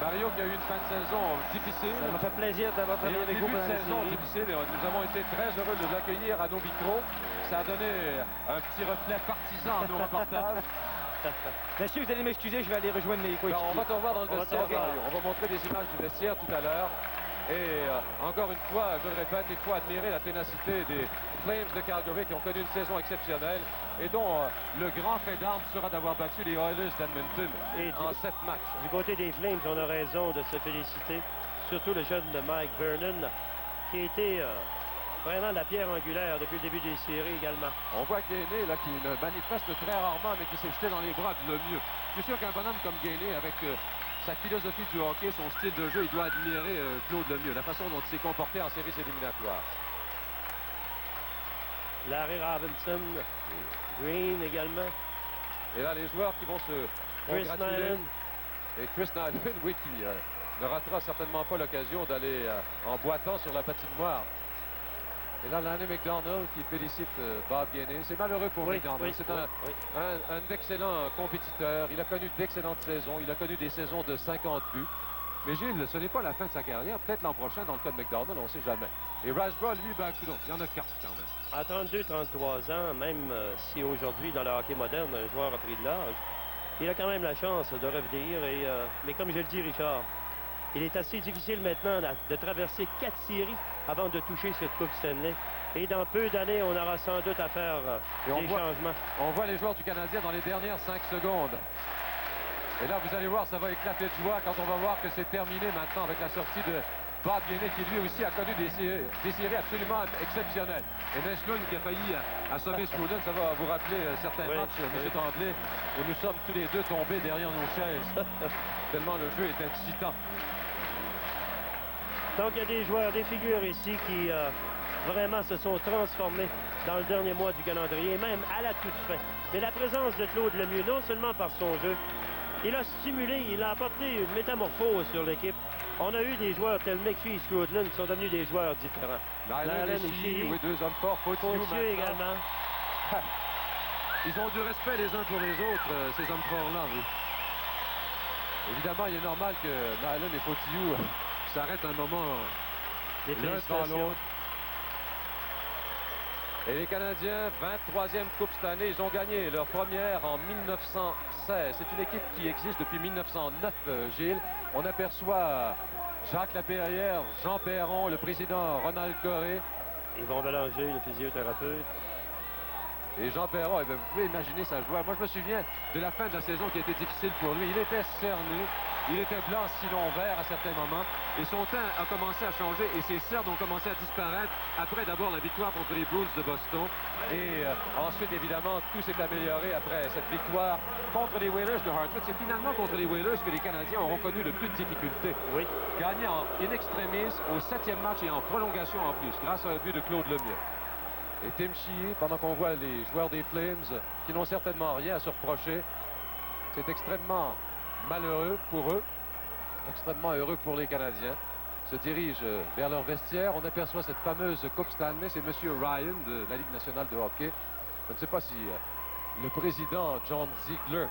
Mario qui a eu une fin de saison difficile. Ça m'a fait plaisir d'avoir travaillé avec vous pendant pendant la saison difficile. Et nous avons été très heureux de l'accueillir à nos micros. Ça a donné un petit reflet partisan à nos reportages. Messieurs, vous allez m'excuser, je vais aller rejoindre mes coéquipiers. On va te revoir dans le vestiaire, Mario. On va montrer des images du vestiaire tout à l'heure. Et encore une fois, je le répète, il faut admirer la ténacité des Flames de Calgary qui ont connu une saison exceptionnelle et dont le grand fait d'armes sera d'avoir battu les Oilers d'Edmonton en 7 matchs. Du côté des Flames, on a raison de se féliciter. Surtout le jeune de Mike Vernon, qui a été vraiment la pierre angulaire depuis le début des séries également. On voit Gainé là, qui ne manifeste très rarement, mais qui s'est jeté dans les bras de Lemieux. Je suis sûr qu'un bonhomme comme Gainé, avec sa philosophie du hockey, son style de jeu, il doit admirer Claude Lemieux, la façon dont il s'est comporté en séries éliminatoires. Larry Robinson, Green également. Et là, les joueurs qui vont se congratuler. Et Chris Nyland, oui, qui ne ratera certainement pas l'occasion d'aller en boitant sur la patinoire. Et là, Lanny McDonald qui félicite Bob Gainey. C'est malheureux pour McDonald. Oui, c'est un excellent compétiteur. Il a connu d'excellentes saisons. Il a connu des saisons de 50 buts. Mais Gilles, ce n'est pas la fin de sa carrière. Peut-être l'an prochain, dans le cas de McDonald, on ne sait jamais. Et Rasbrough, lui, ben, il y en a 4 quand même. À 32-33 ans, même si aujourd'hui, dans le hockey moderne, un joueur a pris de l'âge, il a quand même la chance de revenir. Mais comme je le dis, Richard, il est assez difficile maintenant de traverser 4 séries avant de toucher cette Coupe Stanley. Et dans peu d'années, on aura sans doute à faire des changements. On voit les joueurs du Canadien dans les dernières 5 secondes. Et là, vous allez voir, ça va éclater de joie quand on va voir que c'est terminé maintenant avec la sortie de Bob Gainey, qui lui aussi a connu des séries absolument exceptionnelles. Et Neshlund qui a failli assommer Snowden, ça va vous rappeler certains matchs, M. Tremblay, où nous sommes tous les deux tombés derrière nos chaises. Tellement le jeu est excitant. Donc, il y a des joueurs, des figures ici qui vraiment se sont transformés dans le dernier mois du calendrier, même à la toute fin. Mais la présence de Claude Lemieux, non seulement par son jeu, il a stimulé, il a apporté une métamorphose sur l'équipe. On a eu des joueurs tels McPhee et Scrooge qui sont devenus des joueurs différents. Nyland et Sheehy, oui, 2 hommes forts. Fautieux également. Ils ont du respect les uns pour les autres, ces hommes forts-là, oui. Évidemment, il est normal que Nyland et Fautieux s'arrêtent un moment l'un devant l'autre. Et les Canadiens, 23e Coupe cette année, ils ont gagné leur première en 1916. C'est une équipe qui existe depuis 1909, Gilles. On aperçoit Jacques Lapierrière, Jean Perron, le président Ronald Coré. Yvon Bélanger, le physiothérapeute. Et Jean Perron, eh bien, vous pouvez imaginer sa joie. Moi, je me souviens de la fin de la saison qui a été difficile pour lui. Il était cerné. Il était blanc, sinon vert à certains moments. Et son teint a commencé à changer et ses cernes ont commencé à disparaître après d'abord la victoire contre les Bruins de Boston. Et ensuite, évidemment, tout s'est amélioré après cette victoire contre les Whalers de Hartford. C'est finalement contre les Whalers que les Canadiens ont reconnu le plus de difficultés. Oui. Gagné en in extremis au 7e match et en prolongation en plus, grâce à un but de Claude Lemieux. Et Tim Sheehy, pendant qu'on voit les joueurs des Flames qui n'ont certainement rien à se reprocher, c'est extrêmement malheureux pour eux, extrêmement heureux pour les Canadiens, se dirigent vers leur vestiaire. On aperçoit cette fameuse Coupe Stanley, c'est M. Ryan de la Ligue nationale de hockey. Je ne sais pas si le président John Ziegler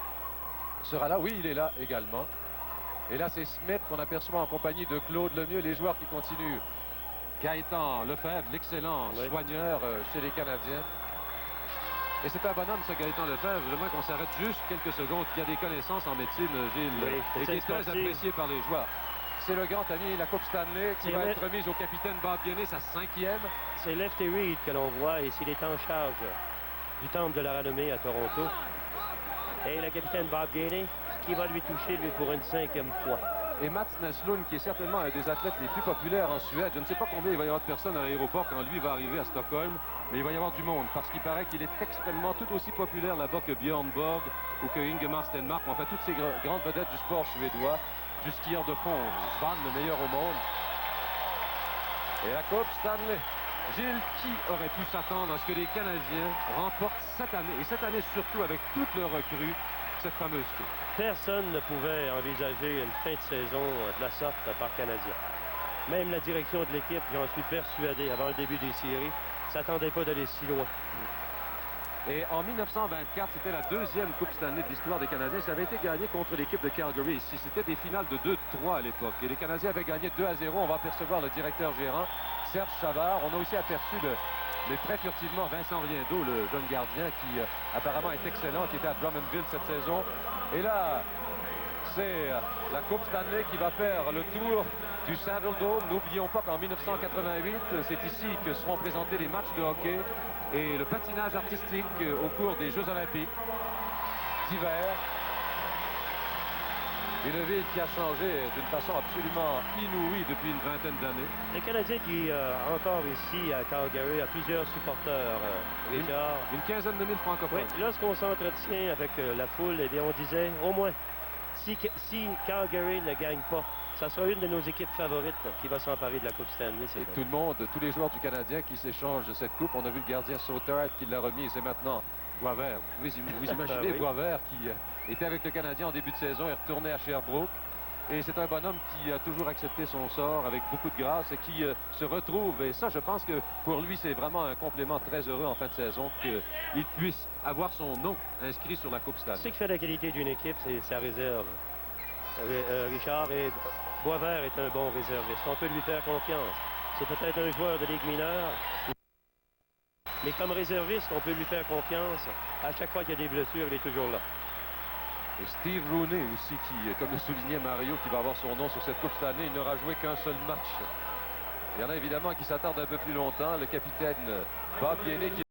sera là. Oui, il est là également. Et là, c'est Smith qu'on aperçoit en compagnie de Claude Lemieux, les joueurs qui continuent. Gaëtan Lefebvre, l'excellent soigneur chez les Canadiens. Et c'est un bonhomme, ce Gaëtan Lefebvre. J'aimerais qu'on s'arrête juste quelques secondes. Il y a des connaissances en médecine, Gilles, et qui est très apprécié par les joueurs. C'est le grand ami, la Coupe Stanley, qui va être remise au capitaine Bob Gainey, sa 5e. C'est Lefty Reed que l'on voit, et s'il est en charge du Temple de la Renommée à Toronto. Et le capitaine Bob Gainey, qui va lui toucher, lui, pour une 5e fois. Et Mats Näslund, qui est certainement un des athlètes les plus populaires en Suède. Je ne sais pas combien il va y avoir de personnes à l'aéroport quand lui va arriver à Stockholm, mais il va y avoir du monde, parce qu'il paraît qu'il est extrêmement tout aussi populaire là-bas que Björn Borg ou que Ingemar Stenmark, enfin toutes ces grandes vedettes du sport suédois, du skieur de fond, Svan, le meilleur au monde. Et la Coupe Stanley. Gilles, qui aurait pu s'attendre à ce que les Canadiens remportent cette année, et cette année surtout avec toutes leurs recrues, cette fameuse coupe? Personne ne pouvait envisager une fin de saison de la sorte par Canadien. Même la direction de l'équipe, j'en suis persuadé, avant le début des séries, ne s'attendait pas d'aller si loin. Et en 1924, c'était la deuxième Coupe Stanley de l'histoire des Canadiens. Ça avait été gagné contre l'équipe de Calgary ici. C'était des finales de 2-3 à l'époque. Et les Canadiens avaient gagné 2-0. On va apercevoir le directeur gérant, Serge Chavard. On a aussi aperçu mais très furtivement Vincent Riendeau, le jeune gardien qui apparemment est excellent, qui était à Drummondville cette saison. Et là, c'est la Coupe Stanley qui va faire le tour du Saddle Dome. N'oublions pas qu'en 1988, c'est ici que seront présentés les matchs de hockey et le patinage artistique au cours des Jeux olympiques d'hiver. Une ville qui a changé d'une façon absolument inouïe depuis une vingtaine d'années. Les Canadiens qui, encore ici à Calgary, a plusieurs supporters, Richard. Une quinzaine de mille francophones. Oui, lorsqu'on s'entretient avec la foule, eh bien, on disait au moins, si Calgary ne gagne pas, ça sera une de nos équipes favorites qui va s'emparer de la Coupe Stanley. Et tout le monde, tous les joueurs du Canadien qui s'échangent cette coupe. On a vu le gardien Sauter qui l'a remis. C'est maintenant Boisvert. Vous imaginez oui. Boisvert qui était avec le Canadien en début de saison, est retourné à Sherbrooke. Et c'est un bonhomme qui a toujours accepté son sort avec beaucoup de grâce et qui se retrouve. Et ça, je pense que pour lui, c'est vraiment un complément très heureux en fin de saison qu'il puisse avoir son nom inscrit sur la Coupe Stanley. Ce qui fait la qualité d'une équipe, c'est sa réserve. Richard, et Boisvert est un bon réserviste. On peut lui faire confiance. C'est peut-être un joueur de Ligue mineure, mais comme réserviste, on peut lui faire confiance. À chaque fois qu'il y a des blessures, il est toujours là. Et Steve Rooney aussi, qui, comme le soulignait Mario, qui va avoir son nom sur cette Coupe Stanley, il n'aura joué qu'un seul match. Il y en a évidemment qui s'attardent un peu plus longtemps. Le capitaine Bob Gainey qui